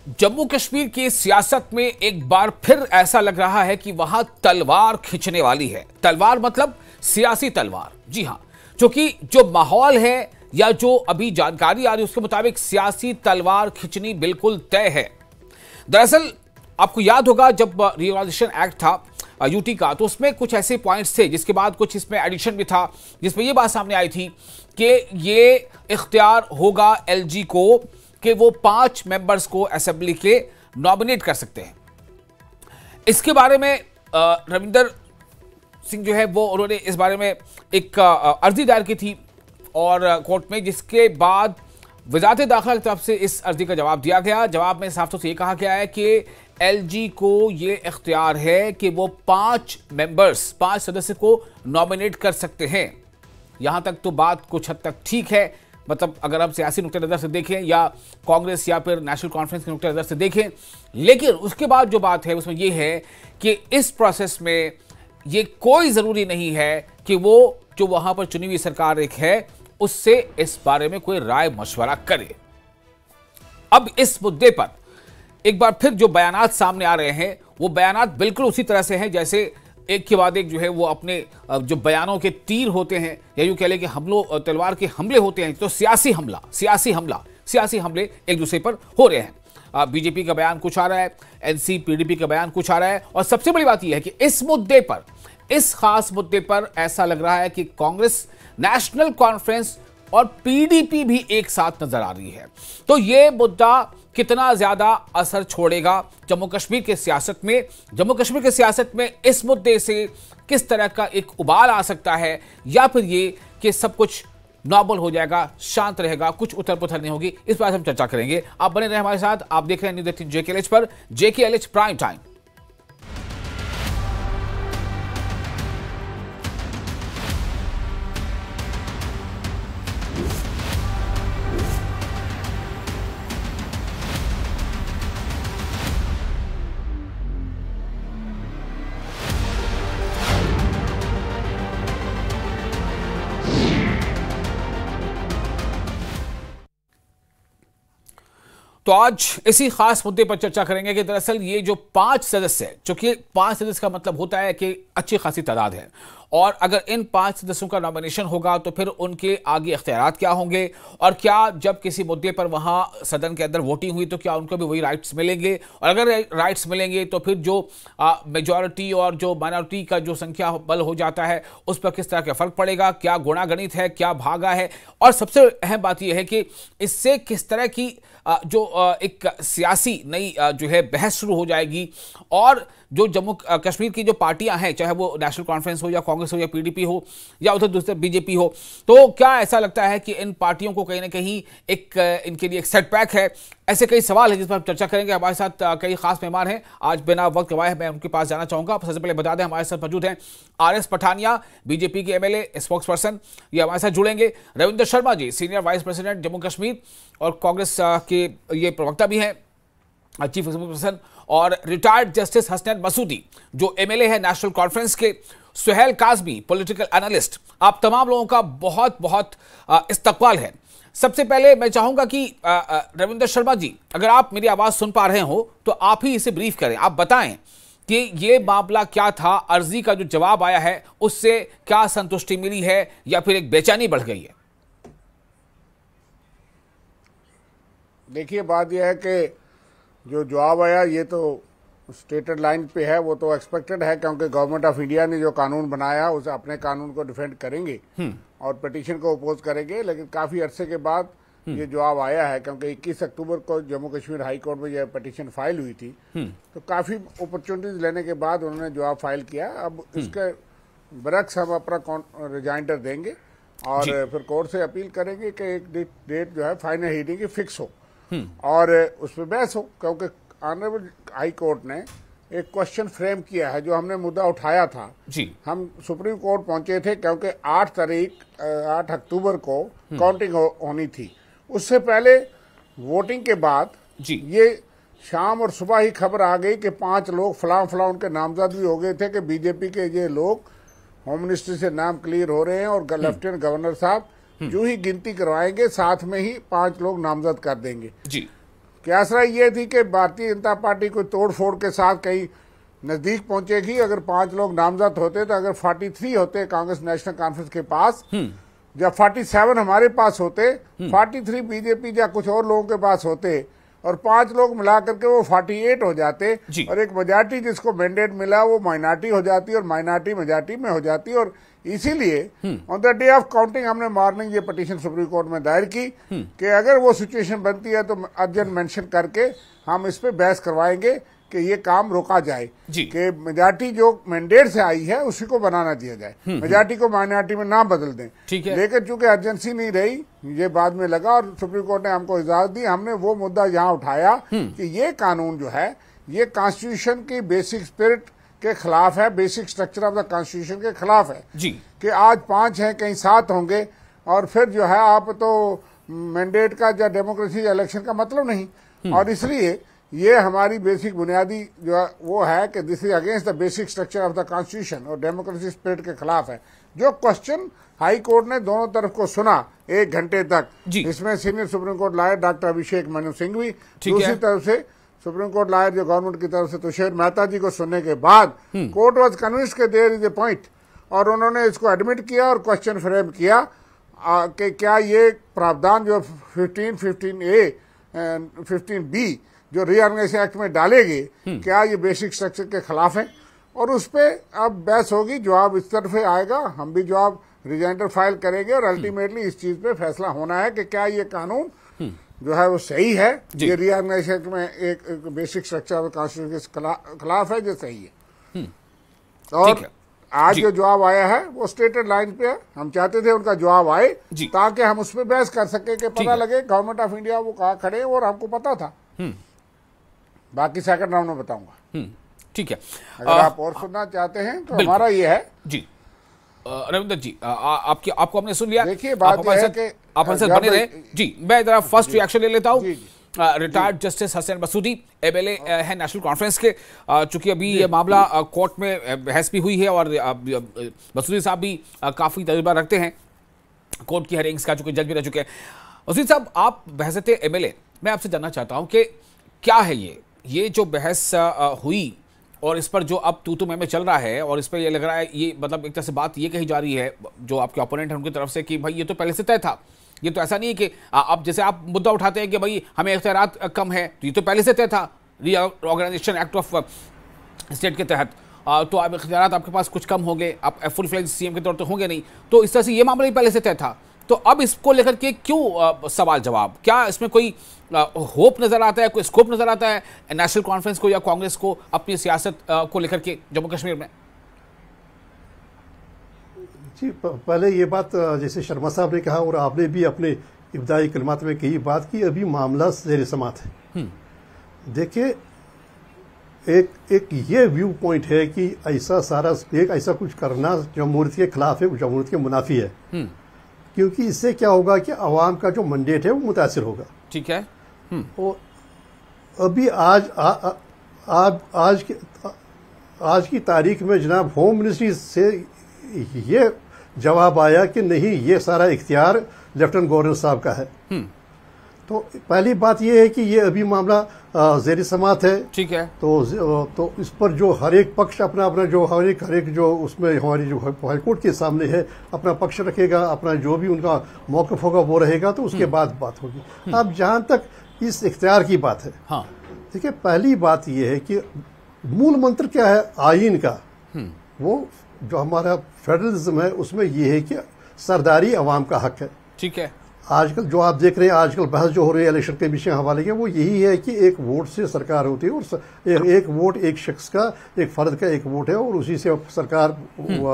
जम्मू कश्मीर की सियासत में एक बार फिर ऐसा लग रहा है कि वहां तलवार खींचने वाली है। तलवार मतलब सियासी तलवार। जी हां, क्योंकि जो माहौल है या जो अभी जानकारी आ रही है उसके मुताबिक सियासी तलवार खींचनी बिल्कुल तय है। दरअसल आपको याद होगा जब रिओर्गनाइजेशन एक्ट था यूटी का, तो उसमें कुछ ऐसे पॉइंट्स थे जिसके बाद कुछ इसमें एडिशन भी था, जिसमें यह बात सामने आई थी कि ये इख्तियार होगा एलजी को कि वो 5 मेंबर्स को असेंबली के नॉमिनेट कर सकते हैं। इसके बारे में रविंदर सिंह जो है वो उन्होंने इस बारे में एक अर्जी दायर की थी और कोर्ट में, जिसके बाद वजारत दाखिला की तरफ से इस अर्जी का जवाब दिया गया। जवाब में साफ तौर से ये कहा गया है कि एलजी को ये इख्तियार है कि वो 5 मेंबर्स 5 सदस्य को नॉमिनेट कर सकते हैं। यहां तक तो बात कुछ हद तक ठीक है, मतलब अगर हम सियासी नुक्ते नज़र से देखें या कांग्रेस या फिर नेशनल कॉन्फ्रेंस के नुक्ते नज़र से देखें। लेकिन उसके बाद जो बात है उसमें यह है कि इस प्रोसेस में ये कोई ज़रूरी नहीं है कि वो जो वहां पर चुनी हुई सरकार एक है उससे इस बारे में कोई राय मशवरा करे। अब इस मुद्दे पर एक बार फिर जो बयानात सामने आ रहे हैं वो बयानात बिल्कुल उसी तरह से हैं जैसे एक के बाद एक जो है वो अपने जो बयानों के तीर होते हैं या यूं कह लें कि हमलों तलवार के हमले होते हैं, तो सियासी हमले एक दूसरे पर हो रहे हैं। बीजेपी का बयान कुछ आ रहा है, एनसी पीडीपी का बयान कुछ आ रहा है, और सबसे बड़ी बात यह है कि इस मुद्दे पर, इस खास मुद्दे पर ऐसा लग रहा है कि कांग्रेस, नेशनल कॉन्फ्रेंस और पीडीपी भी एक साथ नजर आ रही है। तो यह मुद्दा कितना ज्यादा असर छोड़ेगा जम्मू कश्मीर के सियासत में, जम्मू कश्मीर के सियासत में इस मुद्दे से किस तरह का एक उबाल आ सकता है, या फिर ये कि सब कुछ नॉर्मल हो जाएगा, शांत रहेगा, कुछ उथल पुथल नहीं होगी, इस बारे में हम चर्चा करेंगे। आप बने रहे हमारे साथ। आप देख रहे हैं न्यूज़ 18 JKLH पर, JKLH प्राइम टाइम। तो आज इसी खास मुद्दे पर चर्चा करेंगे कि दरअसल ये जो 5 सदस्य है, चूंकि 5 सदस्य का मतलब होता है कि अच्छी खासी तादाद है, और अगर इन 5 सदस्यों का नॉमिनेशन होगा तो फिर उनके आगे इख्तियारात क्या होंगे, और क्या जब किसी मुद्दे पर वहां सदन के अंदर वोटिंग हुई तो क्या उनको भी वही राइट्स मिलेंगे, और अगर राइट्स मिलेंगे तो फिर जो मेजॉरिटी और जो माइनॉरिटी का जो संख्या बल हो जाता है उस पर किस तरह का फर्क पड़ेगा, क्या गुणागणित है, क्या भागा है, और सबसे अहम बात यह है कि इससे किस तरह की जो एक सियासी नई जो है बहस शुरू हो जाएगी, और जो जम्मू कश्मीर की जो पार्टियां हैं, चाहे वो नेशनल कॉन्फ्रेंस हो या कांग्रेस हो या पीडीपी हो या उधर दूसरे बीजेपी हो, तो क्या ऐसा लगता है कि इन पार्टियों को कहीं ना कहीं एक इनके लिए एक सेटबैक है? ऐसे कई सवाल हैं जिस पर हम चर्चा करेंगे। हमारे साथ कई खास मेहमान हैं। आज बिना वक्त गवाए मैं उनके पास जाना चाहूंगा। सबसे पहले बता दें हमारे साथ मौजूद हैं RS पठानिया, बीजेपी के MLA, स्पोक्स पर्सन, ये हमारे साथ जुड़ेंगे। Ravinder Sharma ji, senior vice president Jammu Kashmir और कांग्रेस के ये प्रवक्ता भी हैं, चीफ पर्सन, और रिटायर्ड जस्टिस हसनैन मसूदी जो MLA है नेशनल कॉन्फ्रेंस के, सुहेल काज़मी पॉलिटिकल एनालिस्ट। आप तमाम लोगों का बहुत बहुत इस्तकबाल है। सबसे पहले मैं चाहूंगा कि रविंदर शर्मा जी, अगर आप मेरी आवाज सुन पा रहे हो तो आप ही इसे ब्रीफ करें। आप बताएं कि ये मामला क्या था, अर्जी का जो जवाब आया है उससे क्या संतुष्टि मिली है या फिर एक बेचैनी बढ़ गई है? देखिए, बात यह है कि जो जवाब आया ये तो स्टेटेड लाइन पे है, वो तो एक्सपेक्टेड है, क्योंकि गवर्नमेंट ऑफ इंडिया ने जो कानून बनाया उसे अपने कानून को डिफेंड करेंगे और पिटीशन को अपोज करेंगे। लेकिन काफी अरसे के बाद ये जवाब आया है, क्योंकि 21 अक्टूबर को जम्मू कश्मीर हाई कोर्ट में यह पिटीशन फाइल हुई थी, तो काफी अपॉर्चुनिटीज लेने के बाद उन्होंने जवाब फाइल किया। अब इसके बरक्स हम अपना रिजाइंडर देंगे और फिर कोर्ट से अपील करेंगे कि एक डेट जो है फाइनल हियरिंग की फिक्स हो और उस पर बहस हो, क्योंकि ऑनरेबल हाई कोर्ट ने एक क्वेश्चन फ्रेम किया है जो हमने मुद्दा उठाया था जी। हम सुप्रीम कोर्ट पहुंचे थे क्योंकि 8 अक्टूबर को काउंटिंग होनी थी। उससे पहले वोटिंग के बाद जी ये शाम और सुबह ही खबर आ गई कि 5 लोग फलां उनके नामजद भी हो गए थे कि बीजेपी के ये लोग होम मिनिस्ट्री से नाम क्लियर हो रहे हैं और लेफ्टिनेंट गवर्नर साहब जो ही गिनती करवाएंगे साथ में ही 5 लोग नामजद कर देंगे जी। कि आसरा ये थी कि भारतीय जनता पार्टी कोई तोड़ फोड़ के साथ कहीं नजदीक पहुंचेगी। अगर 5 लोग नामजद होते तो अगर 43 होते कांग्रेस नेशनल कॉन्फ्रेंस के पास, जब 47 हमारे पास होते, 43 बीजेपी या कुछ और लोगों के पास होते और 5 लोग मिला करके वो 48 हो जाते और एक मेजॉरिटी जिसको मैंडेट मिला वो माइनॉरिटी हो जाती और माइनॉरिटी मेजॉरिटी में हो जाती। और इसीलिए on the day of counting हमने मॉर्निंग ये पिटीशन सुप्रीम कोर्ट में दायर की कि अगर वो सिचुएशन बनती है तो अर्जेंट मेंशन करके हम इस पे बहस करवाएंगे कि ये काम रोका जाए कि मेजॉरिटी जो मैंडेट से आई है उसी को बनाना दिया जाए, मेजॉरिटी को माइनॉरिटी में ना बदल दें। लेकिन चूंकि अर्जेंसी नहीं रही, ये बाद में लगा और सुप्रीम कोर्ट ने हमको इजाजत दी। हमने वो मुद्दा यहाँ उठाया कि ये कानून जो है ये कॉन्स्टिट्यूशन की बेसिक स्पिरिट के खिलाफ है, basic structure of the constitution के खिलाफ है कि आज 5 हैं कहीं 7 होंगे और फिर जो है आप तो मैंडेट का या डेमोक्रेसी इलेक्शन का मतलब नहीं। और इसलिए ये हमारी बेसिक बुनियादी जो है वो है कि this is against the basic structure of the constitution और डेमोक्रेसी स्पिरिट के खिलाफ है। जो क्वेश्चन हाई कोर्ट ने दोनों तरफ को सुना 1 घंटे तक, इसमें senior supreme court lawyer doctor Abhishek Manu Singhvi, दूसरी तरफ से सुप्रीम कोर्ट लॉयर जो गवर्नमेंट की तरफ से तुषार मेहता जी को सुनने के बाद कोर्ट वॉज कन्विंस्ड के देयर इज ए पॉइंट और उन्होंने इसको एडमिट किया और क्वेश्चन फ्रेम किया कि क्या ये प्रावधान जो 15A 15B जो रीऑर्गेनाइजेशन एक्ट में डालेंगे क्या ये बेसिक स्ट्रक्चर के खिलाफ है। और उस पर अब बहस होगी, जवाब इस तरफ से आएगा, हम भी जवाब रिजाइंडर फाइल करेंगे और अल्टीमेटली इस चीज पे फैसला होना है कि क्या ये कानून जो है वो सही है, ये रीऑर्गेनाइजेशन एक्ट में एक बेसिक स्ट्रक्चर ऑफ कॉन्स्टिट्यूशन के खिलाफ है, जो सही है। और आज जो जवाब आया है वो स्टेटेड लाइन पे है। हम चाहते थे उनका जवाब आए ताकि हम उस पर बहस कर सके कि पता लगे गवर्नमेंट ऑफ इंडिया वो कहाँ खड़े और हमको पता था। बाकी सेकंड राउंड में बताऊंगा। ठीक है, अगर आप और सुनना चाहते हैं तो हमारा ये है जी। रविंदर जी, आपको हमने सुन लिया। देखिए बात है कि आप हमसे बने रहे जी। मैं जरा फर्स्ट रिएक्शन ले लेता हूँ। Retired justice Hasan Masoodi MLA है नेशनल कॉन्फ्रेंस के। चूंकि अभी ये मामला कोर्ट में बहस भी हुई है और मसूदी साहब भी काफी तजुर्बा रखते हैं कोर्ट की हेयरिंग्स का, चूंकि जज भी रह चुके हैं। मसूदी साहब, आप बहस थे एमएलए, मैं आपसे जानना चाहता हूं कि क्या है ये जो बहस हुई और इस पर जो अब तू में चल रहा है और इस पर ये लग रहा है, ये मतलब एक तरह से बात ये कही जा रही है जो आपके ओपोनेंट हैं उनकी तरफ से कि भाई ये तो पहले से तय था, ये तो ऐसा नहीं है कि अब जैसे आप मुद्दा उठाते हैं कि भाई हमें इख्तियारात कम है, तो ये तो पहले से तय था रीऑर्गेनाइजेशन एक्ट ऑफ स्टेट के तहत, तो अब इख्तियारात आपके पास कुछ कम होंगे, आप फुल फ्लेज सीएम के तौर पर होंगे नहीं, तो इस तरह से ये मामला ही पहले से तय था। तो अब इसको लेकर के क्यों सवाल जवाब, क्या इसमें कोई होप नजर आता है, कोई स्कोप नजर आता है नेशनल कॉन्फ्रेंस को या कांग्रेस को अपनी सियासत को लेकर के जम्मू कश्मीर में? जी, पहले ये बात जैसे शर्मा साहब ने कहा और आपने भी अपने इब्तिदाई कलमात में कही बात की, अभी मामला ज़ेर समात है। देखिए, एक ये व्यू पॉइंट है कि ऐसा सारा एक ऐसा कुछ करना जमहूरियत के खिलाफ है, जमहूरियत के मुनाफी है, क्योंकि इससे क्या होगा कि अवाम का जो मैंडेट है वो मुतासिर होगा। ठीक है। और अभी आज की तारीख में जनाब होम मिनिस्ट्री से ये जवाब आया कि नहीं, ये सारा इख्तियार लेफ्टिनेंट गवर्नर साहब का है। तो पहली बात यह है कि ये अभी मामला ज़ेर समात है। ठीक है। तो इस पर जो हर एक पक्ष अपना अपना जो हर एक जो उसमें हमारी जो हाईकोर्ट के सामने है अपना पक्ष रखेगा, अपना जो भी उनका मौक़िफ़ होगा वो रहेगा, तो उसके बाद बात होगी। अब जहां तक इस इख्तियार की बात है, हाँ, देखिए, पहली बात यह है कि मूल मंत्र क्या है आईन का, वो जो हमारा फेडरलिज्म है उसमें यह है कि सरदारी अवाम का हक है। ठीक है। आजकल जो आप देख रहे हैं, आजकल बहस जो हो रही है इलेक्शन कमीशन के हवाले के, वो यही है कि एक वोट से सरकार होती है और एक वोट एक शख्स का, एक फर्द का एक वोट है और उसी से सरकार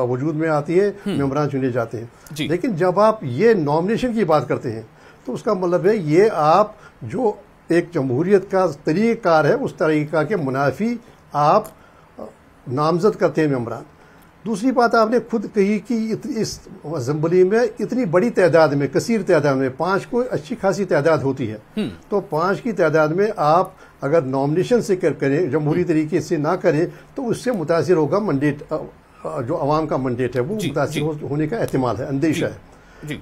वजूद में आती है, मेंबरान चुने जाते हैं। लेकिन जब आप ये नॉमिनेशन की बात करते हैं तो उसका मतलब है ये आप जो एक जमहूरियत का तरीक़ाकार है उस तरीक़ाकार के मुनाफी आप नामजद करते हैं मेंबरान। दूसरी बात आपने खुद कही कि इस असेंबली में इतनी बड़ी तादाद में, कसीर तादाद में, 5 को अच्छी खासी तादाद होती है, तो 5 की तादाद में आप अगर नॉमिनेशन से करें, जमहूरी तरीके से ना करें, तो उससे मुतासिर होगा मैंडेट, जो अवाम का मैंडेट है वो मुतासिर होने का एहतिमाल है, अंदेशा है।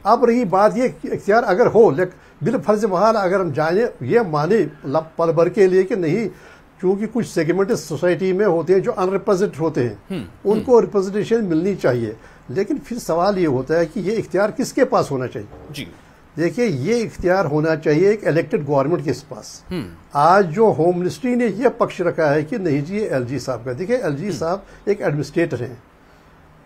अब रही बात ये इख्तियार अगर हो, बिल फर्ज बहाल अगर हम जाने ये माने पल भर के लिए कि नहीं, क्योंकि कुछ सेगमेंट सोसाइटी में होते हैं जो अनरिप्रेजेंटेड होते हैं, उनको रिप्रेजेंटेशन मिलनी चाहिए। लेकिन फिर सवाल ये होता है कि ये इख्तियार किसके पास होना चाहिए जी। देखिए, ये इख्तियार होना चाहिए एक इलेक्टेड गवर्नमेंट के पास। आज जो होम मिनिस्ट्री ने ये पक्ष रखा है कि नहीं जी, ये एलजी साहब का, देखिए एलजी साहब एक एडमिनिस्ट्रेटर हैं,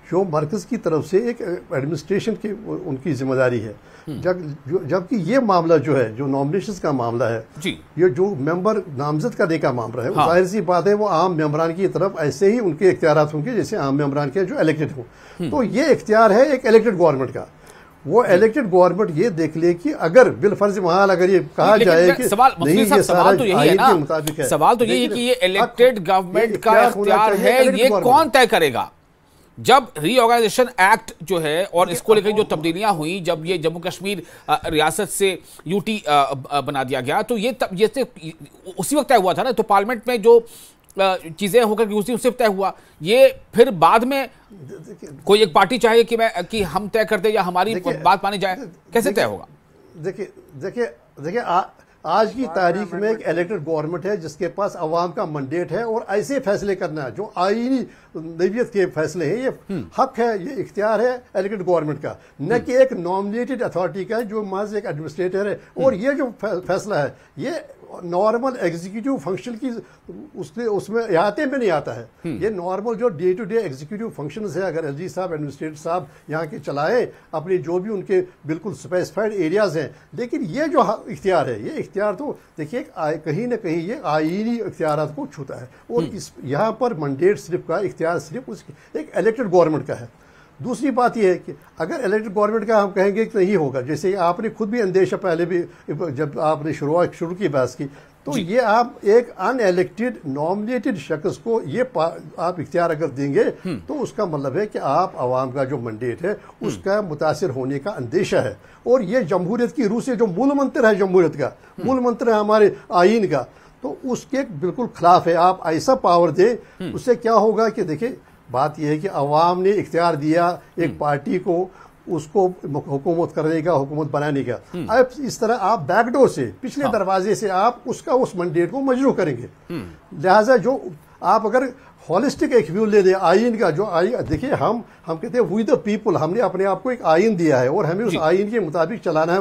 जो मरकज की तरफ से एक एडमिनिस्ट्रेशन की उनकी जिम्मेदारी है। जबकि ये मामला जो है, जो नॉमिनेशन का मामला है जी, ये जो मेंबर नामजद करने का मामला है, जाहिर सी बात है वो आम मेंबरान की तरफ ऐसे ही उनके इख्तियारात होंगे जैसे आम मेंबरान के जो इलेक्टेड हों। तो ये इख्तियार है एक इलेक्टेड गवर्नमेंट का। वो इलेक्टेड गवर्नमेंट ये देख ले कि अगर बिल फर्ज महाल अगर ये कहा जाए कि नहीं, ये सवाल तो यही है ना, मुताबिक है, सवाल तो यही है कि ये इलेक्टेड गवर्नमेंट का इख्तियार है, ये कौन तय करेगा? जब रीऑर्गेनाइजेशन एक्ट जो है और इसको लेकर जो तब्दीलियां हुई, जब ये जम्मू कश्मीर रियासत से यूटी बना दिया गया, तो ये उसी वक्त तय हुआ था ना। तो पार्लियामेंट में जो चीजें होकर उसी उससे तय हुआ, ये फिर बाद में कोई एक पार्टी चाहे कि हम तय कर दे या हमारी बात मानी जाए, कैसे तय होगा? देखिए आज की तारीख में एक इलेक्टेड गवर्नमेंट है जिसके पास अवाम का मैंडेट है और ऐसे फैसले करना है जो आईनी नवीयत के फैसले हैं, ये हक है, ये इख्तियार है इलेक्टेड गवर्नमेंट का, न कि एक नॉमिनेटेड अथॉरिटी का जो महज एक एडमिनिस्ट्रेटर है। और ये जो फैसला है ये नॉर्मल एग्जीक्यूटिव फंक्शन की उसमें अहाते में नहीं आता है। ये नॉर्मल जो day to day executive function है, अगर एलजी साहब एडमिनिस्ट्रेटर साहब यहाँ के चलाए अपनी जो भी उनके बिल्कुल स्पेसिफाइड एरियाज हैं, लेकिन ये जो इख्तियार है, ये इख्तियार तो देखिए कहीं ना कहीं ये आईनी इख्तियारात को छूता है। और इस यहाँ पर मैंडेट सिर्फ का इख्तियार सिर्फ एक इलेक्टेड गवर्नमेंट का है। दूसरी बात यह है कि अगर इलेक्टेड गवर्नमेंट का हम कहेंगे कि नहीं होगा, जैसे आपने खुद भी अंदेशा पहले भी जब आपने शुरू की बहस की, तो ये आप एक अनएलेक्टेड नॉमिनेटेड शख्स को ये आप इख्तियार अगर देंगे तो उसका मतलब है कि आप आवाम का जो मैंडेट है उसका मुतासिर होने का अंदेशा है। और ये जमहूरियत की रूह से जो मूल मंत्र है, जमहूरियत का मूल मंत्र है हमारे आईन का, तो उसके बिल्कुल खिलाफ है। आप ऐसा पावर दें, उससे क्या होगा कि देखिए बात यह है कि अवाम ने इख्तियार दिया एक पार्टी को, उसको हुकूमत करने का, हुकूमत बनाने का। अब इस तरह आप बैकडोर से, पिछले दरवाजे से आप उसका उस मैंडेट को मजरू करेंगे। लिहाजा जो आप अगर हॉलिस्टिक एक व्यू ले दें आइन का, जो आइन देखिए हम कहते हैं वी द पीपल, हमने अपने आप को एक आइन दिया है और हमें उस आइन के मुताबिक चलाना है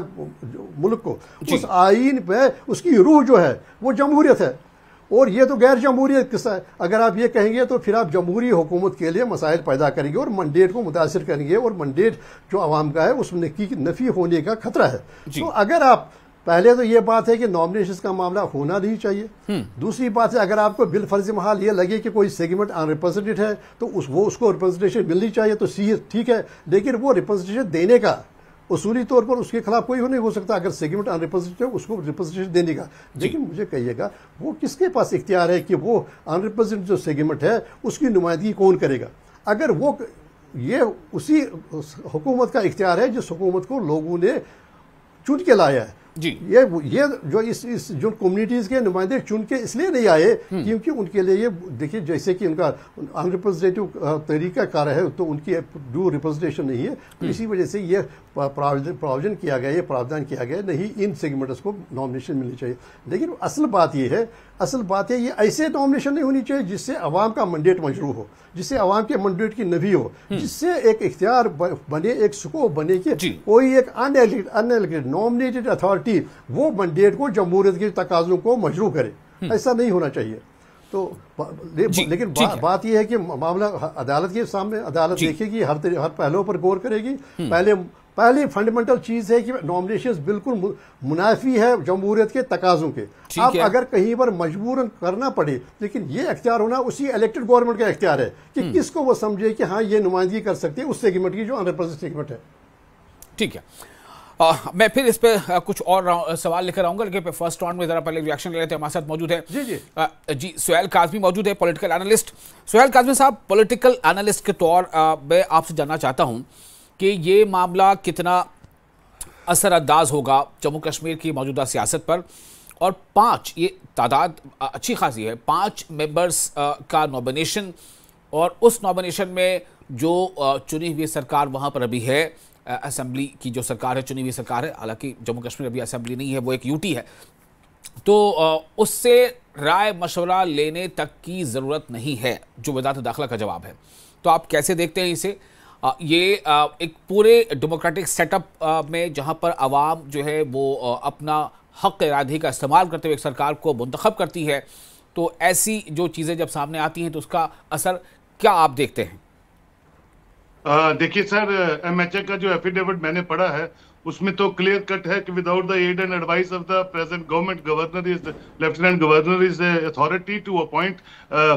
मुल्क को। उस आइन पे उसकी रूह जो है वो जमहूरियत है और ये तो गैर जमहूरियत किस्सा है। अगर आप ये कहेंगे तो फिर आप जमहूरी हुकूमत के लिए मसाइल पैदा करेंगे और मैंडेट को मुतासिर करेंगे और मैंडेट जो आवाम का है उसमें नफी होने का खतरा है। तो अगर आप पहले तो ये बात है कि नॉमिनेशन का मामला होना नहीं चाहिए। दूसरी बात है अगर आपको बिल फर्ज महाल ये लगे कि कोई सेगमेंट अनरिप्रेजेंटेड है तो उसको रिप्रेजेंटेशन मिलनी चाहिए, तो ठीक है, लेकिन वो रिप्रेजेंटेशन देने का उसूली तौर पर उसके खिलाफ कोई नहीं हो सकता अगर सेगमेंट अनरिप्रेजेंटेड है उसको रिप्रेजेंटेशन देने का। लेकिन मुझे कहिएगा वो किसके पास इख्तियार है कि वो अनरिप्रेजेंटेड जो सेगमेंट है उसकी नुमाइंदगी कौन करेगा? अगर वो ये उसी हुकूमत का इख्तियार है जिस हुकूमत को लोगों ने चुन के लाया है जी। ये जो इस जो कम्युनिटीज के नुमाइंदे चुन के इसलिए नहीं आए क्योंकि उनके लिए ये देखिए जैसे कि उनका अनरिप्रेजेंटेटिव तरीका कार है तो उनकी ड्यू रिप्रेजेंटेशन नहीं है, तो इसी वजह से ये प्रावधान किया गया, ये प्रावधान किया गया नहीं इन सेगमेंट्स को नॉमिनेशन मिलनी चाहिए। लेकिन असल बात ये ये ऐसे नॉमिनेशन नहीं होनी चाहिए जिससे अवाम का मैंडेट मजरू हो, जिससे अवाम के मैंडेट की नफी हो, जिससे एक इख्तियार बने, एक स्कोप बने कि कोई एक अनएलेक्टेड नॉमिनेटेड अथॉरिटी वो मैंडेट को जमहूरियत के तकाजों को मजरू करे। ऐसा नहीं होना चाहिए। तो लेकिन बात यह है कि मामला अदालत के सामने, अदालत देखेगी, हर पहलुओं पर गौर करेगी। पहली फंडामेंटल चीज है कि नॉमिनेशन बिल्कुल मुनाफी है जमहूरियत के तकाजों के। अब अगर कहीं पर मजबूरन करना पड़े, लेकिन ये इख्तियार होना उसी इलेक्टेड गवर्नमेंट का इख्तियार है कि किसको वो समझे कि हाँ ये नुमाइंदगी कर सकती है उस सेगमेंट की जो अनरिप्रेजेंटेड सेगमेंट है। ठीक है, मैं फिर इस पे कुछ और सवाल लेकर आऊंगा, लेकिन फर्स्ट राउंड में जरा पहले रिएक्शन ले लेते हैं। हमारे साथ मौजूद है जी सुहेल काज़मी मौजूद है, पॉलिटिकल एनालिस्ट। सुहेल काज़मी साहब, पॉलिटिकल एनालिस्ट के तौर मैं आपसे जानना चाहता हूं कि ये मामला कितना असरअंदाज होगा जम्मू कश्मीर की मौजूदा सियासत पर, और 5 ये तादाद अच्छी खासी है, 5 मेंबर्स का नॉमिनेशन, और उस नॉमिनेशन में जो चुनी हुई सरकार वहाँ पर अभी है असेंबली की जो सरकार है, चुनी हुई सरकार है, हालांकि जम्मू कश्मीर अभी असेंबली नहीं है, वो एक यूटी है, तो उससे राय मशवरा लेने तक की ज़रूरत नहीं है, जो वज़ारत दाखिला का जवाब है। तो आप कैसे देखते हैं इसे? ये एक पूरे डेमोक्रेटिक सेटअप में जहां पर आवाम जो है वो अपना हक इरादे का इस्तेमाल करते हुए एक सरकार को मुंतखब करती है, तो ऐसी जो चीज़ें जब सामने आती हैं तो उसका असर क्या आप देखते हैं? देखिए सर, एमएचए का जो एफिडेविट मैंने पढ़ा है उसमें तो क्लियर कट है कि without the aid and advice of the present government, governor is lieutenant governor is authority to appoint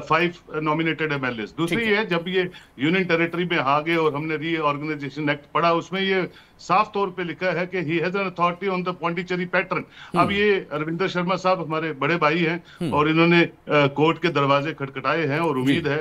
5 nominated MLA. दूसरी है, जब ये यूनियन टेरिटरी में आ गए और हमने रीऑर्गेनाइजेशन एक्ट पढ़ा, उसमें ये साफ तौर पे लिखा है कि he has an authority on the Pondicherry pattern. अब ये अरविंदर शर्मा साहब हमारे बड़े भाई हैं और इन्होंने कोर्ट के दरवाजे खटखटाए हैं और उम्मीद है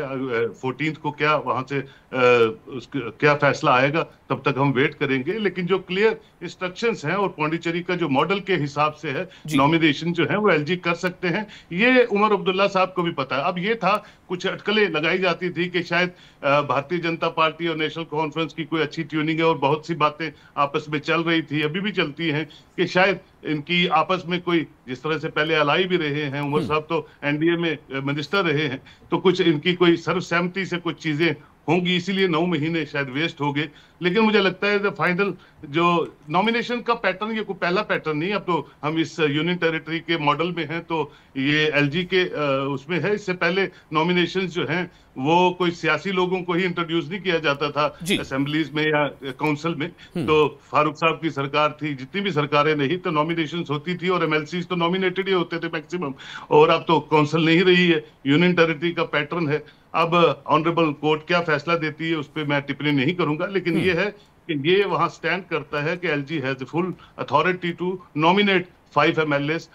14 को क्या वहां से क्या फैसला आएगा, तब तक हम वेट करेंगे। लेकिन जो क्लियर इंस्ट्रक्शंस हैं और पौंडीचेरी का जो मॉडल के हिसाब से है, नॉमिनेशन जो है वो एलजी कर सकते हैं, ये उमर अब्दुल्ला साहब को भी पता है। अब ये था, कुछ अटकलें लगाई जाती थी कि शायद भारतीय जनता पार्टी और नेशनल कॉन्फ्रेंस की कोई अच्छी ट्यूनिंग है और बहुत सी बातें आपस में चल रही थी, अभी भी चलती हैं, कि शायद इनकी आपस में कोई, जिस तरह से पहले अलाई भी रहे हैं, उमर साहब तो एनडीए में मिनिस्टर रहे हैं, तो कुछ इनकी कोई सर्वसहमति से कुछ चीजें होंगी, इसीलिए 9 महीने शायद वेस्ट हो गए। लेकिन मुझे लगता है फाइनल जो नॉमिनेशन का पैटर्न, ये कोई पहला पैटर्न नहीं, अब तो हम इस यूनियन टेरिटरी के मॉडल में हैं, तो ये एलजी के उसमें है। इससे पहले नॉमिनेशंस जो हैं वो कोई सियासी लोगों को ही इंट्रोड्यूस नहीं किया जाता था असेंबलीज में या काउंसिल में। तो फारूक साहब की सरकार थी, जितनी भी सरकारें नहीं, तो नॉमिनेशंस होती थी और एमएलसीज तो नॉमिनेटेड ही होते थे मैक्सिमम। और अब तो काउंसिल नहीं रही है, यूनियन टेरिटरी का पैटर्न है। अब ऑनरेबल कोर्ट क्या फैसला देती है उस पर मैं टिप्पणी नहीं करूंगा, लेकिन ये है कि ये वहां स्टैंड करता है कि LG has full authority to nominate 5 MLAs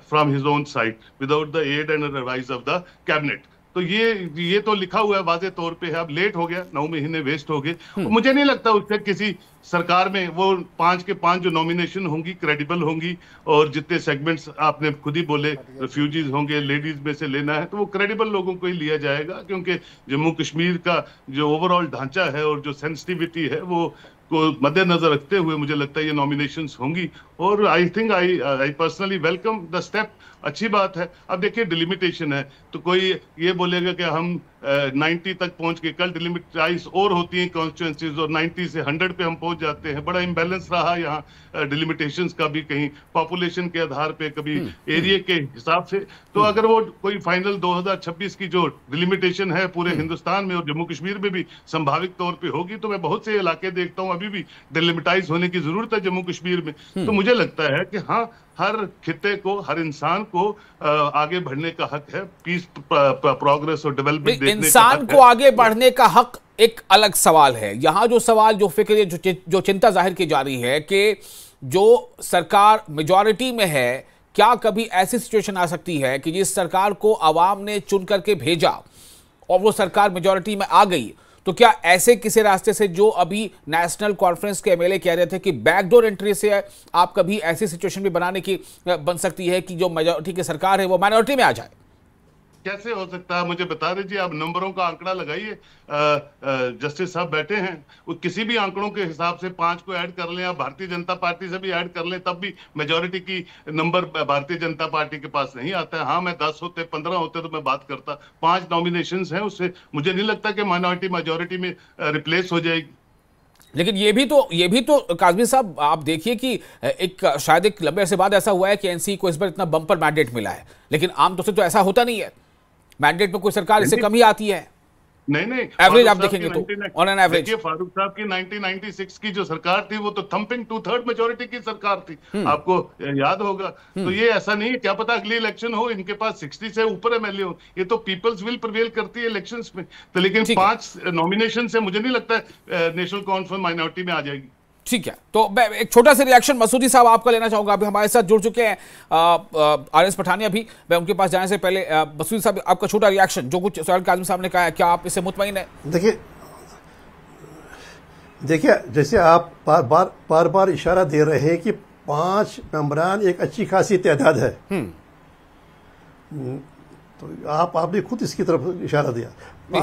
from his own side without the aid and advice of the cabinet. तो ये तो लिखा हुआ है वाजे तौर पे है। अब लेट हो गया, 9 महीने वेस्ट हो गए। मुझे नहीं लगता उससे किसी सरकार में वो 5 के 5 जो नॉमिनेशन होंगी क्रेडिबल होंगी, और जितने सेगमेंट्स आपने खुद ही बोले रिफ्यूजीज होंगे, लेडीज में से लेना है, तो वो क्रेडिबल लोगों को ही लिया जाएगा, क्योंकि जम्मू कश्मीर का जो ओवरऑल ढांचा है और जो सेंसिटिविटी है वो को मद्देनजर रखते हुए मुझे लगता है ये नॉमिनेशंस होंगी। और I think I personally welcome the step, अच्छी बात है। अब देखिए डिलिमिटेशन है, तो कोई ये बोलेगा कि हम 90 तक पहुंच के, कल डिलिमिटाइज और होती हैं कॉन्स्टिट्यूंसीज और 90 से 100 पे हम पहुंच जाते हैं। बड़ा इम्बैलेंस रहा यहाँ डिलिमिटेशंस का भी, कहीं पॉपुलेशन के आधार पे, कभी एरिया के हिसाब से। तो अगर वो कोई फाइनल 2026 की जो डिलिमिटेशन है पूरे हिंदुस्तान में और जम्मू कश्मीर में भी संभावित तौर पे होगी, तो मैं बहुत से इलाके देखता हूँ अभी भी डिलिमिटाइज होने की जरूरत है जम्मू कश्मीर में। तो मुझे लगता है कि हाँ, हर खित्ते को, हर इंसान को आगे बढ़ने का हक है, पीस, प्रोग्रेस और डेवलपमेंट देखने का इंसान को आगे बढ़ने का हक एक अलग सवाल है। यहां जो सवाल, जो फिक्र, जो चिंता जाहिर की जा रही है कि जो सरकार मेजॉरिटी में है, क्या कभी ऐसी सिचुएशन आ सकती है कि जिस सरकार को आवाम ने चुन करके भेजा और वो सरकार मेजॉरिटी में आ गई, तो क्या ऐसे किसी रास्ते से, जो अभी नेशनल कॉन्फ्रेंस के एमएलए कह रहे थे कि बैकडोर एंट्री से आप कभी ऐसी सिचुएशन भी बनाने की बन सकती है कि जो मेजॉरिटी की सरकार है वो माइनॉरिटी में आ जाए? कैसे हो सकता है मुझे बता दीजिए। आप नंबरों का आंकड़ा लगाइए, जस्टिस साहब बैठे हैं, वो किसी भी आंकड़ों के हिसाब से 5 को ऐड कर लें, आप भारतीय जनता पार्टी से भी ऐड कर लें, तब भी मेजॉरिटी की नंबर भारतीय जनता पार्टी के पास नहीं आता है। हाँ, मैं 10 होते 15 होते तो मैं बात करता। 5 नॉमिनेशंस हैं, उससे मुझे नहीं लगता कि माइनॉरिटी मेजॉरिटी में रिप्लेस हो जाएगी। लेकिन ये भी तो काज़मी साहब, आप देखिए कि शायद एक लंबे अरसे बाद ऐसा हुआ है कि एनसी को इस बार इतना बम्पर मैंडेट मिला है, लेकिन आमतौर से तो ऐसा होता नहीं है। मैंडेट में कोई सरकार इससे कम ही आती है। नहीं, एवरेज आप देखेंगे तो ऑन एन एवरेज। देखिए, फारूक साहब की 1996 की जो सरकार थी वो तो थंपिंग 2/3 मेजॉरिटी की सरकार थी, आपको याद होगा। तो ये ऐसा नहीं है, क्या पता अगली इलेक्शन हो इनके पास 60 से ऊपर एमएलए हो, ये तो पीपल्स विल प्रिवेल करती है इलेक्शंस में। तो लेकिन 5 नॉमिनेशन से मुझे नहीं लगता नेशनल कॉन्फ्रेंस माइनॉरिटी में आ जाएगी। ठीक है, तो मैं एक छोटा सा रिएक्शन मसूदी साहब आपका लेना चाहूंगा। अभी हमारे साथ जुड़ चुके हैं आरएस पठानिया भी। मैं उनके पास जाने से पहले मसूदी साहब, आपका छोटा रिएक्शन, जो कुछ सोहेल काज़मी साहब ने कहा है, क्या आप इससे मुतमईन हैं? देखिए, जैसे आप बार बार इशारा दे रहे हैं कि 5 मेंबरान एक अच्छी खासी तादाद है। तो आपने खुद इसकी तरफ इशारा दिया।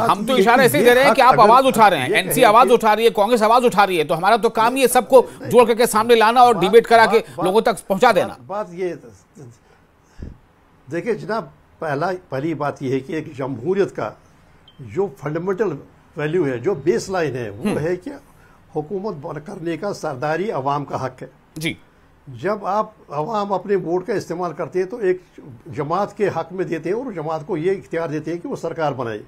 हम तो इशारा ऐसे ही दे रहे हैं कि आप आवाज उठा रहे हैं, एनसी आवाज उठा रही है, कांग्रेस आवाज उठा रही है, तो हमारा तो काम ये सबको जोड़ करके सामने लाना और डिबेट करा के लोगों तक पहुंचा देना। बात ये देखिए जनाब, पहली बात यह है कि एक जमहूरियत का जो फंडामेंटल वैल्यू है, जो बेस लाइन है, वो है कि हुकूमत करने का सरदारी अवाम का हक है जी। जब आप अवाम अपने वोट का इस्तेमाल करते हैं तो एक जमात के हक में देते हैं और जमात को ये इख्तियार देते हैं कि वो सरकार बनाए।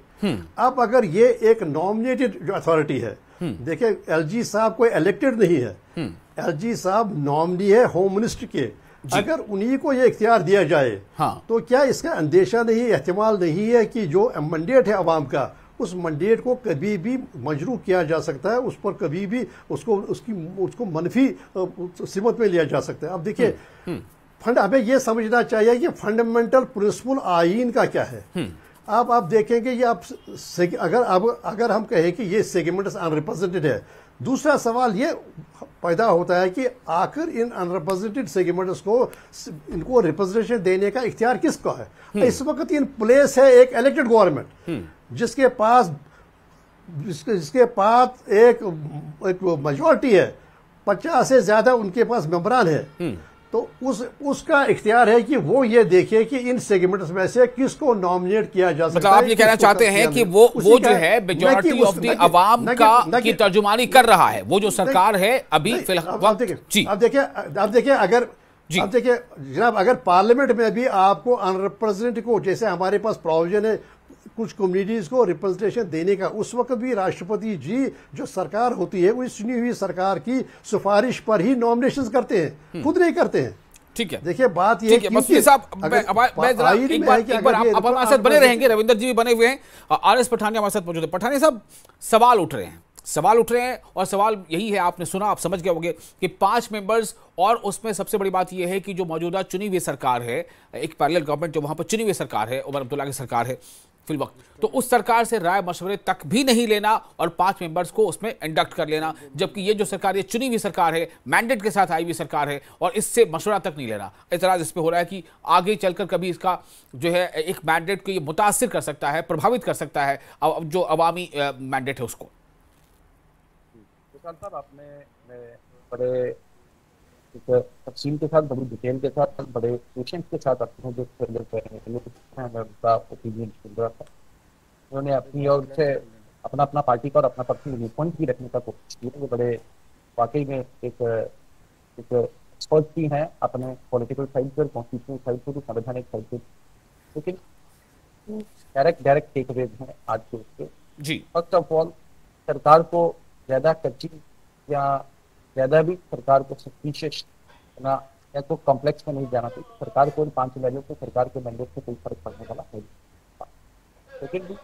अब अगर ये एक नॉमिनेटेड जो अथॉरिटी है, देखिए एलजी साहब कोई इलेक्टेड नहीं है, एलजी साहब नॉमिनी है होम मिनिस्टर के, अगर उन्हीं को ये इख्तियार दिया जाए तो क्या इसका अंदेशा नहीं, एहतिमाल नहीं है कि जो मैंडेट है अवाम का, उस मैंडेट को कभी भी मजरू किया जा सकता है, उस पर कभी भी उसको मनफी सिमत में लिया जा सकता है। अब देखिए हमें यह समझना चाहिए कि फंडामेंटल प्रिंसिपल आईन का क्या है। अब आप देखेंगे ये अगर हम कहें कि ये सेगमेंट्स अनरिप्रेजेंटेड है, दूसरा सवाल ये पैदा होता है कि आखिर इन अनरिप्रेजेंटेड सेगमेंट्स को इनको रिप्रेजेंटेशन देने का इख्तियार किसका है। इस वक्त इन प्लेस है एक इलेक्टेड गवर्नमेंट जिसके पास एक मेजॉरिटी है, 50 से ज्यादा उनके पास मेंबरान है, तो उसका इख्तियार है कि वो ये देखे कि इन सेगमेंट्स में से किसको नॉमिनेट किया जा सकता है। मतलब आप ये कहना चाहते हैं कि वो जो है मेजॉरिटी ऑफ द अवाम की तर्जुमानी कर रहा है, वो जो सरकार है अभी फिलहाल। आप देखिए अगर जनाब, अगर पार्लियामेंट में भी आपको अनरिप्रेजेंटेड को, जैसे हमारे पास प्रोविजन है कुछ कम्युनिटीज को रिप्रेजेंटेशन देने का, उस वक्त भी राष्ट्रपति जी जो सरकार होती है वो चुनी हुई सरकार की सिफारिश पर ही नॉमिनेशन करते हैं, खुद नहीं करते हैं। ठीक है, देखिए बात ये है मसूदी साहब, एक बार आप हमारे साथ बने रहेंगे, रविंदर जी भी बने हुए हैं, आरएस पठानिया हमारे साथ मौजूद है। पठानिया साहब, सवाल उठ रहे हैं और सवाल यही है, आपने सुना, आप समझ गए होंगे कि 5 मेंबर्स, और उसमें सबसे बड़ी बात यह है कि जो मौजूदा चुनी हुई सरकार है, एक पैरेलल गवर्नमेंट जो वहां पर चुनी हुई सरकार है, उमर अब्दुल्ला की सरकार है फिल वक्त, तो उस सरकार से राय मशवरे तक भी नहीं लेना और 5 मेंबर्स को उसमें इंडक्ट कर लेना, जबकि ये जो सरकार, ये चुनी हुई सरकार है, मैंडेट के साथ आई हुई सरकार है, और इससे मशवरा तक नहीं लेना। इतराज इस पे हो रहा है कि आगे चलकर कभी इसका जो है एक मैंडेट को ये मुतासिर कर सकता है, प्रभावित कर सकता है जो अवामी मैंडेट है उसको। साहब, आपने बड़े तफसील के साथ, बड़ी डिटेल के साथ, बड़े पेशेंस के साथ अपने जो ओपिनियन सुन रहा था, उन्होंने अपनी ओर से अपना पार्टी का और अपना पर्सनल व्यू पॉइंट भी रखने का कोशिश की। वो बड़े वाकई में एक एक्सपर्ट भी हैं अपने पॉलिटिकल साइड पर, कॉन्स्टिट्यूशनल साइड पर, संवैधानिक साइड पर, लेकिन डायरेक्ट टेक अवेज हैं आज के उसके। जी, फर्स्ट ऑफ ऑल, सरकार को ज्यादा कच्ची या ज्यादा भी सरकार को सस्पिशियस या तो कॉम्प्लेक्स में नहीं जाना चाहिए। सरकार को इन 5 वैल्यू को, सरकार के मैंडेट से कोई फर्क पड़ने वाला है। लेकिन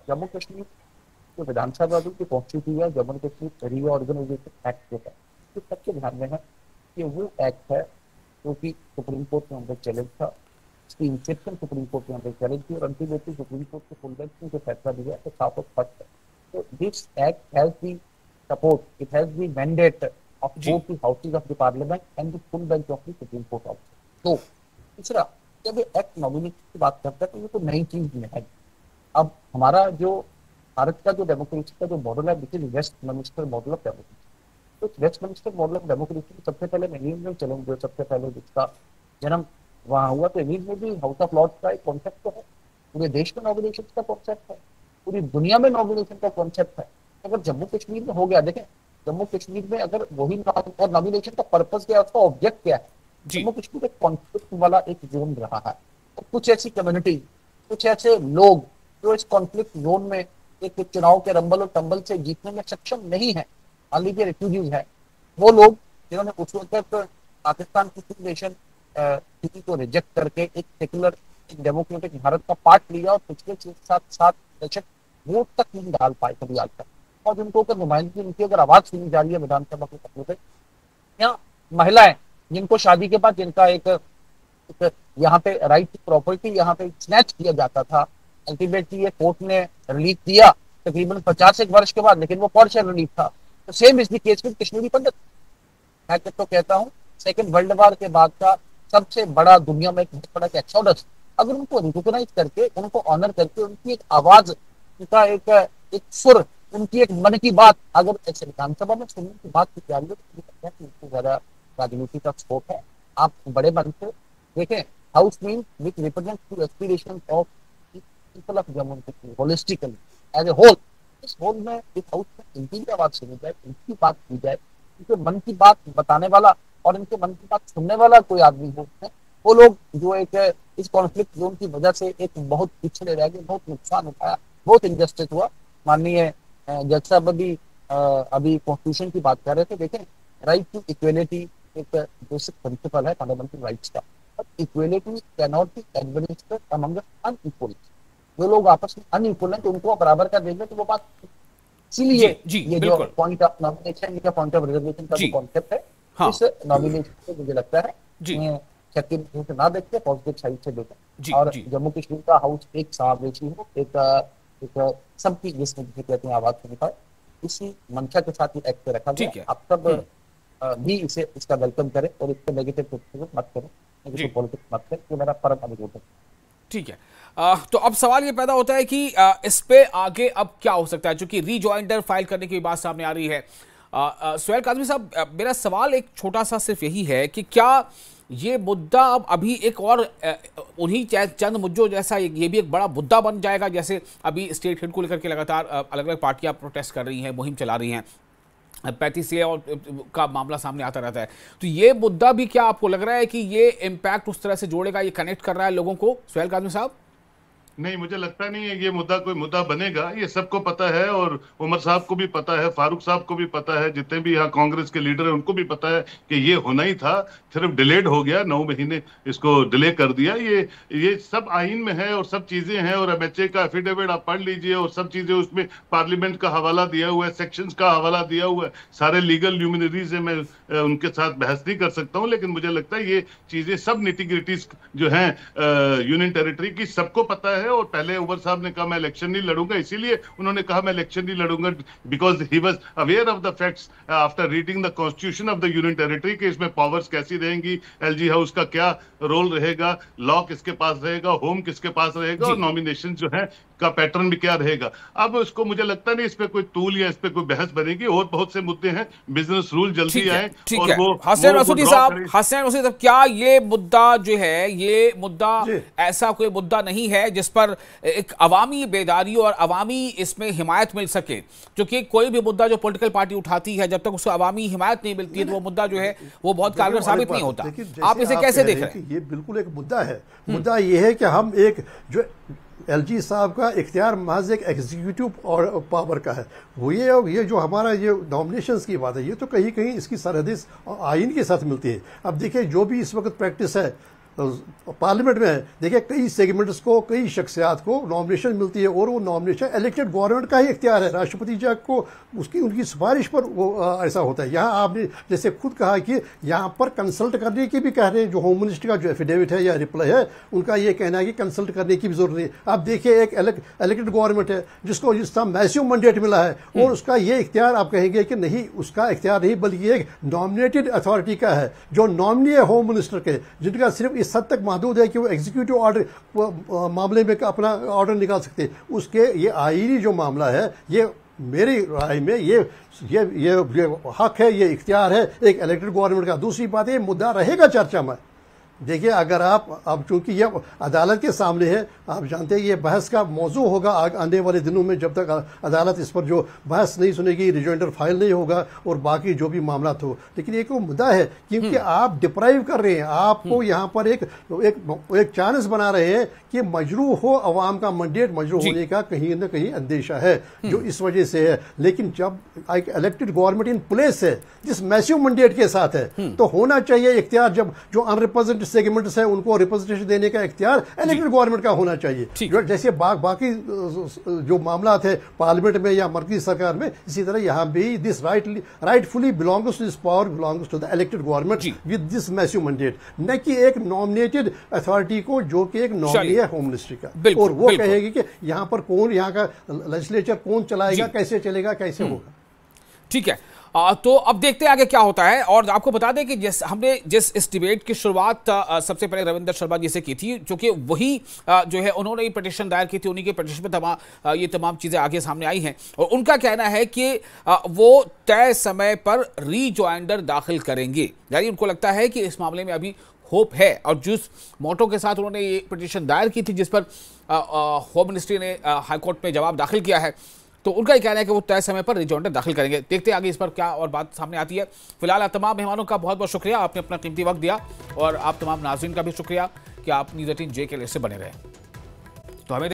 जम्मू कश्मीर जो विधानसभा की कॉन्स्टिट्यूशन है, जम्मू कश्मीर रीऑर्गेनाइजेशन एक्ट जो है, ये सबके ध्यान में है कि वो एक्ट है जो कि सुप्रीम कोर्ट में अंदर चैलेंज था, इसकी इंसेप्शन सुप्रीम कोर्ट में अंदर चैलेंज थी, और अल्टीमेटली सुप्रीम कोर्ट के फुल बेंच ने जो फैसला दिया तो साफ और स्पष्ट है। So this act has the support, it has the mandate of both the houses of the parliament and the full bench of the Supreme Court also. तो तीसरा, जब ये एक्ट नॉमिनेशन की बात करता है तो ये तो नई चीज नहीं है। अब हमारा जो भारत का जो डेमोक्रेसी का जो मॉडल है, which is Westminster model of democracy, तो वेस्टमिनिस्टर मॉडल ऑफ डेमोक्रेसी सबसे पहले इंग्लैंड में चलेंगे, सबसे पहले जिसका जन्म वहां हुआ, तो इंग्लैंड में भी हाउस ऑफ लॉर्ड्स का एक कॉन्सेप्ट तो है, पूरे देश में नॉमिनेशन का कॉन्सेप्ट है, पूरी दुनिया में नॉमिनेशन का कॉन्सेप्ट है। अगर जम्मू कश्मीर में हो गया, देखें जम्मू कश्मीर में अगर वही और नॉमिनेशन का पर्पस क्या है, उसका ऑब्जेक्ट क्या है, जम्मू कश्मीर एक कॉन्फ्लिक्ट वाला एक जोन रहा है, तो कुछ ऐसी कम्युनिटी, कुछ ऐसे लोग जो इस कॉन्फ्लिक्ट जोन में एक चुनाव के रंबल और टंबल से जीतने में सक्षम नहीं है, मान लीजिए रेफ्यूजीज है, वो लोग जिन्होंने उस वक्त पाकिस्तान की सिचुएशन स्थिति को रिजेक्ट करके एक सेक्युलर डेमोक्रेटिक भारत का पार्ट लिया और पिछले 6-7 दशक वोट तक नहीं डाल पाए कभी आज तक, और जिनको अगर नुमाइंदगी उनकी अगर आवाज सुनी जा रही है विधानसभा के पटल पे, या महिलाएं जिनको शादी के बाद जिनका एक यहाँ पे राइट टू प्रॉपर्टी यहाँ पे स्नैच किया जाता था, अल्टीमेटली ये कोर्ट ने रिलीफ दिया तकरीबन 50 वर्ष के बाद, लेकिन वो पार्शियल रिलीफ था। तो same is the case with Kashmiri Pandit. मैं तो कहता हूँ सेकेंड वर्ल्ड वॉर के बाद का सबसे बड़ा दुनिया में एक बहुत बड़ा एक्सोडस अगर उनको रिकॉग्नाइज करके, उनको ऑनर करके, उनकी एक आवाज, उनका एक सुर, उनकी एक मन की बात अगर ऐसे विधानसभा में सुनने की बात की जा रही है तो मुझे लगता है कि उनको ज्यादा राजनीति का स्कोप है। आप बड़े मन से देखें, house mean which represent to aspiration of people of Jammu and Kashmir holistically as a whole. इस होल में, इस हाउस में इनकी भी आवाज सुनी जाए, इनकी बात की जाए, इनके मन की बात बताने वाला और इनके मन की बात सुनने वाला कोई आदमी हो, वो लोग जो एक इस कॉन्फ्लिक्ट जोन की वजह से एक बहुत पिछड़े रह गए, बहुत नुकसान उठाया, बहुत इनजस्टिस हुआ। माननीय जज साहब अभी कॉन्स्टिट्यूशन की बात कर रहे थे। देखें, राइट टू इक्वेलिटी एक बेसिक प्रिंसिपल है फंडामेंटल राइट्स का, but equality can not be administered among unequal. जो लोग आपस में अनइक्वल हैं तो उनको बराबर कर देंगे तो वो बात, इसीलिए ये जो पॉइंट ऑफ नॉमिनेशन या पॉइंट ऑफ रिजर्वेशन का जो कॉन्सेप्ट है, इस नॉमिनेशन से मुझे लगता है शक्ति से ना देखते, पॉजिटिव साइड से देखें और जम्मू कश्मीर का हाउस एक समावेशी हो, एक सबकी, जिसमें जिसे कहते हैं आवाज सुनी पाए, इसी मंशा के साथ ही एक्ट रखा गया। आप सब भी इसका वेलकम करें और इसको नेगेटिव मत करें, नेगेटिव पॉलिटिक्स मत करें, ये मेरा परम अनुरोध है। ठीक है। तो अब सवाल ये पैदा होता है कि इस पे आगे अब क्या हो सकता है, क्योंकि रीजॉइंडर फाइल करने की बात सामने आ रही है। सुहेल काज़मी साहब, मेरा सवाल एक छोटा सा सिर्फ यही है कि क्या ये मुद्दा अब अभी एक और उन्हीं चंद मुद्दों जैसा ये भी एक बड़ा मुद्दा बन जाएगा, जैसे अभी स्टेट हेड को लेकर के लगातार अलग अलग पार्टियां प्रोटेस्ट कर रही हैं, मुहिम चला रही हैं, 35 और का मामला सामने आता रहता है, तो ये मुद्दा भी क्या आपको लग रहा है कि ये इम्पैक्ट उस तरह से जोड़ेगा, ये कनेक्ट कर रहा है लोगों को? सुहेल काज़मी साहब, नहीं, मुझे लगता नहीं है ये मुद्दा कोई मुद्दा बनेगा। ये सबको पता है और उमर साहब को भी पता है, फारूक साहब को भी पता है, जितने भी यहाँ कांग्रेस के लीडर हैं उनको भी पता है कि ये होना ही था, सिर्फ डिलेड हो गया, 9 महीने इसको डिले कर दिया। ये सब आइन में है और सब चीजें हैं, और एमएचए का एफिडेविट आप पढ़ लीजिए और सब चीजें उसमें पार्लियामेंट का हवाला दिया हुआ है, सेक्शंस का हवाला दिया हुआ है, सारे लीगल ल्यूमिनरीज है। मैं उनके साथ बहस नहीं कर सकता हूँ, लेकिन मुझे लगता है ये चीजें सब निटिग्रिटीज जो हैं यूनियन टेरिटरी की सबको पता है। और पहले उमर साहब ने कहा मैं इलेक्शन नहीं लड़ूंगा, इसीलिए उन्होंने कहा मैं इलेक्शन नहीं लड़ूंगा, because he was aware of the facts after reading the constitution of the union territory कि इसमें पावर्स कैसी रहेंगी, एलजी हाउस का क्या रोल रहेगा, लॉ किसके पास रहेगा, होम किसके पास रहेगा, और नॉमिनेशन जो है का पैटर्न भी क्या रहेगा। अब उसको मुझे लगता नहीं इस पे कोई टूल या इस पे कोई बहस बनेगी, और बहुत से मुद्दे हैं, बिजनेस रूल जल्दी आए। और वो हसन मसूदी साहब, क्या ये मुद्दा जो है, ये मुद्दा ऐसा कोई मुद्दा नहीं है जिस पर एक अवामी बेदारी और अवामी इसमें हिमायत मिल सके? क्योंकि कोई भी मुद्दा जो पॉलिटिकल पार्टी उठाती है, जब तक उसको अवामी हिमायत नहीं मिलती है तो वो मुद्दा जो है वो बहुत कारगर साबित नहीं होता। आप इसे कैसे देख रहे हैं? ये बिल्कुल एक मुद्दा है। मुद्दा ये है कि हम एक जो एलजी साहब का इख्तियार महज एक एग्जीक्यूटिव और पावर का है, वो ये जो हमारा ये नॉमिनेशंस की बात है, ये तो कहीं कहीं इसकी सरहदें आइन के साथ मिलती है। अब देखिए, जो भी इस वक्त प्रैक्टिस है पार्लियामेंट में है, देखिए कई सेगमेंट्स को, कई शख्सियात को नॉमिनेशन मिलती है, और वो नॉमिनेशन इलेक्टेड गवर्नमेंट का ही इख्तियार है, राष्ट्रपति जी को उनकी सिफारिश पर वो ऐसा होता है। यहाँ आपने जैसे खुद कहा कि यहाँ पर कंसल्ट करने की भी कह रहे हैं, जो होम मिनिस्टर का जो एफिडेविट है या रिप्लाई है, उनका ये कहना है कि कंसल्ट करने की भी जरूरत नहीं। आप देखिए, एक इलेक्टेड गवर्नमेंट है जिसका मैसिव मैंडेट मिला है, और उसका ये इख्तियार आप कहेंगे कि नहीं, उसका इख्तियार नहीं, बल्कि एक नॉमिनेटेड अथॉरिटी का है, जो नॉमिनी है होम मिनिस्टर के, जिनका सिर्फ इस हद तक महदूद है कि वो एग्जीक्यूटिव ऑर्डर मामले में अपना ऑर्डर निकाल सकते हैं। उसके ये आईनी जो मामला है, ये मेरी राय में ये हक है, ये इख्तियार है एक इलेक्टेड गवर्नमेंट का। दूसरी बात, ये मुद्दा रहेगा चर्चा में। देखिए, अगर आप अब चूंकि ये अदालत के सामने है, आप जानते हैं ये बहस का मौजू होगा आने वाले दिनों में, जब तक अदालत इस पर जो बहस नहीं सुनेगी, रिजॉइंडर फाइल नहीं होगा और बाकी जो भी मामला हो। लेकिन एक मुद्दा है, क्योंकि आप डिप्राइव कर रहे हैं, आपको यहाँ पर एक चांस बना रहे हैं कि मजरू हो, अवाम का मैंडेट मजरू होने का कहीं ना कहीं अंदेशा है, जो इस वजह से है। लेकिन जब एक इलेक्टेड गवर्नमेंट इन प्लेस है, जिस मैसिव मैंडेट के साथ है, तो होना चाहिए इख्तियार, जब जो अनरिप्रेजेंटेड सेगमेंट्स हैं उनको रिप्रेजेंटेशन देने का इख्तियार इलेक्टेड गवर्नमेंट का होना चाहिए। जैसे बाकी जो मामला थे पार्लियामेंट में या मरकजी सरकार में, इसी तरह यहाँ भी this rightfully belongs to this power belongs to the elected government with this massive mandate, न कि एक नॉमिनेटेड अथॉरिटी को जो कि एक नॉमिनी है होम मिनिस्ट्री का, और वो कहेगी कि यहाँ पर कौन, यहाँ का लेजिस्लेचर कौन चलाएगा, कैसे चलेगा, कैसे होगा। ठीक है। तो अब देखते हैं आगे क्या होता है। और आपको बता दें कि हमने इस डिबेट की शुरुआत सबसे पहले रविंद्र शर्मा जी से की थी, जो कि वही जो है उन्होंने ही पिटीशन दायर की थी, उन्हीं के पिटीशन में ये तमाम चीज़ें आगे सामने आई हैं। और उनका कहना है कि वो तय समय पर रीजॉइंडर दाखिल करेंगे, यानी उनको लगता है कि इस मामले में अभी होप है। और जिस मोटो के साथ उन्होंने ये पिटीशन दायर की थी, जिस पर होम मिनिस्ट्री ने हाईकोर्ट में जवाब दाखिल किया है, तो उनका ही कहना है कि वो तय समय पर रिजॉइंडर दाखिल करेंगे। देखते हैं आगे इस पर क्या और बात सामने आती है। फिलहाल आप तमाम मेहमानों का बहुत बहुत शुक्रिया, आपने अपना कीमती वक्त दिया, और आप तमाम नाज़रीन का भी शुक्रिया कि आप न्यूज़ 18 जे के लिए से बने रहे। तो हमें